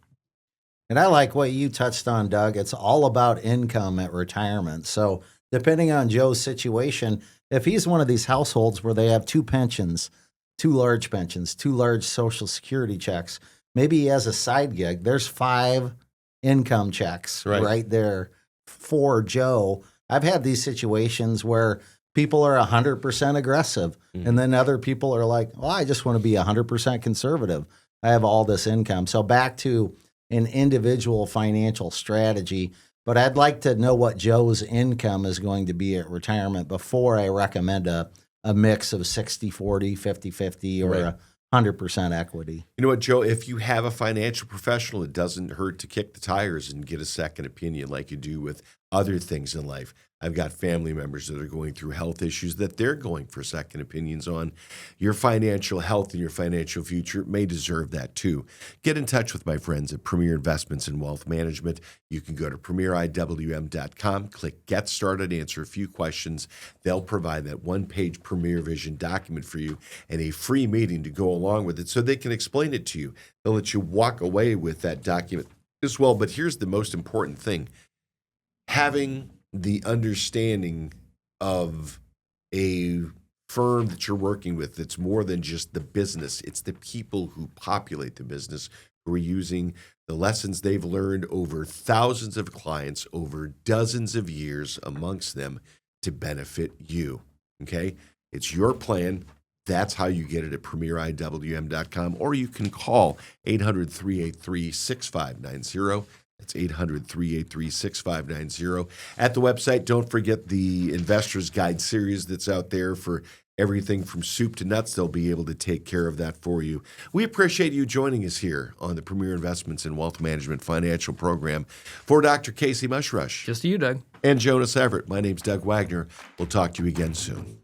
And I like what you touched on, Doug. It's all about income at retirement. So depending on Joe's situation, if he's one of these households where they have two pensions, two large pensions, two large Social Security checks, maybe he has a side gig, there's 5 income checks right there for Joe. I've had these situations where people are 100% aggressive, and then other people are like, well, I just want to be 100% conservative. I have all this income. So back to an individual financial strategy, but I'd like to know what Joe's income is going to be at retirement before I recommend a mix of 60-40, 50-50, or 100% equity. You know what, Joe? If you have a financial professional, it doesn't hurt to kick the tires and get a second opinion like you do with other things in life. I've got family members that are going through health issues that they're going for second opinions on. Your financial health and your financial future may deserve that too. Get in touch with my friends at Premier Investments in Wealth Management. You can go to premieriwm.com, click Get Started, answer a few questions. They'll provide that one-page Premier Vision document for you and a free meeting to go along with it so they can explain it to you. They'll let you walk away with that document as well. But here's the most important thing. Having the understanding of a firm that you're working with that's more than just the business. It's the people who populate the business who are using the lessons they've learned over thousands of clients over dozens of years amongst them to benefit you. Okay? It's your plan. That's how you get it at premieriwm.com, or you can call 800-383-6590. That's 800-383-6590. At the website, don't forget the Investor's Guide series that's out there for everything from soup to nuts. They'll be able to take care of that for you. We appreciate you joining us here on the Premier Investments in Wealth Management Financial Program. For Dr. Casey Mushrush. Just to you, Doug. And Jonas Everett, my name's Doug Wagner. We'll talk to you again soon.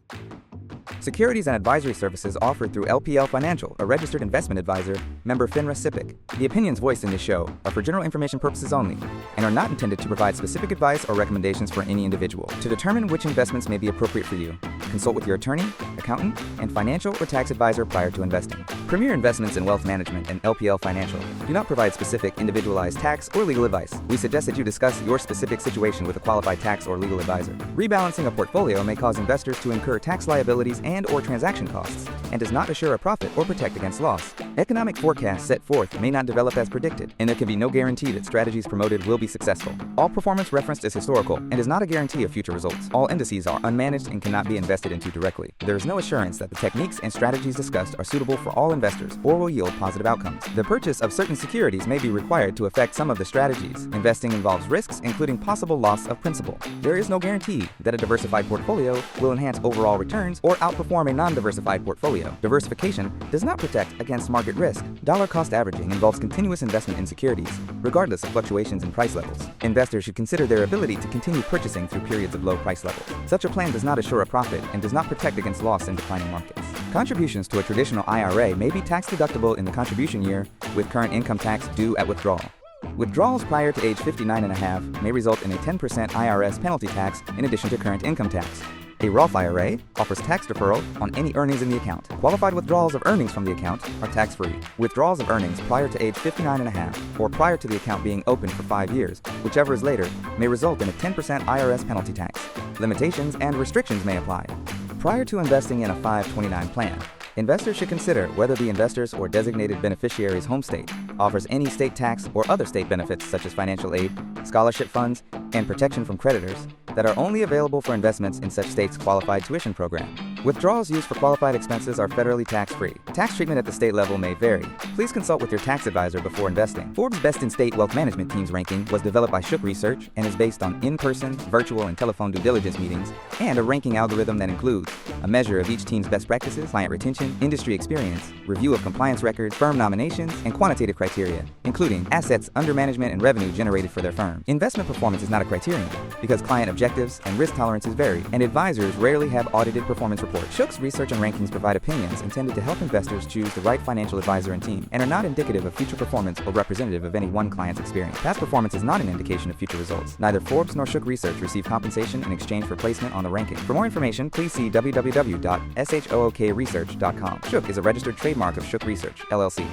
Securities and advisory services offered through LPL Financial, a registered investment advisor, member FINRA SIPC. The opinions voiced in this show are for general information purposes only and are not intended to provide specific advice or recommendations for any individual. To determine which investments may be appropriate for you, consult with your attorney, accountant, and financial or tax advisor prior to investing. Premier Investments in Wealth Management and LPL Financial do not provide specific individualized tax or legal advice. We suggest that you discuss your specific situation with a qualified tax or legal advisor. Rebalancing a portfolio may cause investors to incur tax liabilities and/or transaction costs, and does not assure a profit or protect against loss. Economic forecasts set forth may not develop as predicted, and there can be no guarantee that strategies promoted will be successful. All performance referenced is historical and is not a guarantee of future results. All indices are unmanaged and cannot be invested into directly. There is no assurance that the techniques and strategies discussed are suitable for all investors or will yield positive outcomes. The purchase of certain securities may be required to affect some of the strategies. Investing involves risks, including possible loss of principal. There is no guarantee that a diversified portfolio will enhance overall returns or outperform a non-diversified portfolio. Diversification does not protect against market risk. Dollar cost averaging involves continuous investment in securities, regardless of fluctuations in price levels. Investors should consider their ability to continue purchasing through periods of low price levels. Such a plan does not assure a profit and does not protect against loss in declining markets. Contributions to a traditional IRA may be tax deductible in the contribution year, with current income tax due at withdrawal. Withdrawals prior to age 59.5 may result in a 10% IRS penalty tax in addition to current income tax. A Roth IRA offers tax deferral on any earnings in the account. Qualified withdrawals of earnings from the account are tax-free. Withdrawals of earnings prior to age 59.5 or prior to the account being open for 5 years, whichever is later, may result in a 10% IRS penalty tax. Limitations and restrictions may apply. Prior to investing in a 529 plan, investors should consider whether the investor's or designated beneficiary's home state offers any state tax or other state benefits such as financial aid, scholarship funds, and protection from creditors that are only available for investments in such state's qualified tuition program. Withdrawals used for qualified expenses are federally tax-free. Tax treatment at the state level may vary. Please consult with your tax advisor before investing. Forbes' Best in State Wealth Management Teams ranking was developed by Shook Research and is based on in-person, virtual, and telephone due diligence meetings, and a ranking algorithm that includes a measure of each team's best practices, client retention, industry experience, review of compliance records, firm nominations, and quantitative criteria, including assets under management and revenue generated for their firm. Investment performance is not a criterion because client objectives and risk tolerances vary, and advisors rarely have audited performance reports. Shook's research and rankings provide opinions intended to help investors choose the right financial advisor and team, and are not indicative of future performance or representative of any one client's experience. Past performance is not an indication of future results. Neither Forbes nor Shook Research receive compensation in exchange for placement on the ranking. For more information, please see www.shookresearch.com. Shook is a registered trademark of Shook Research, LLC.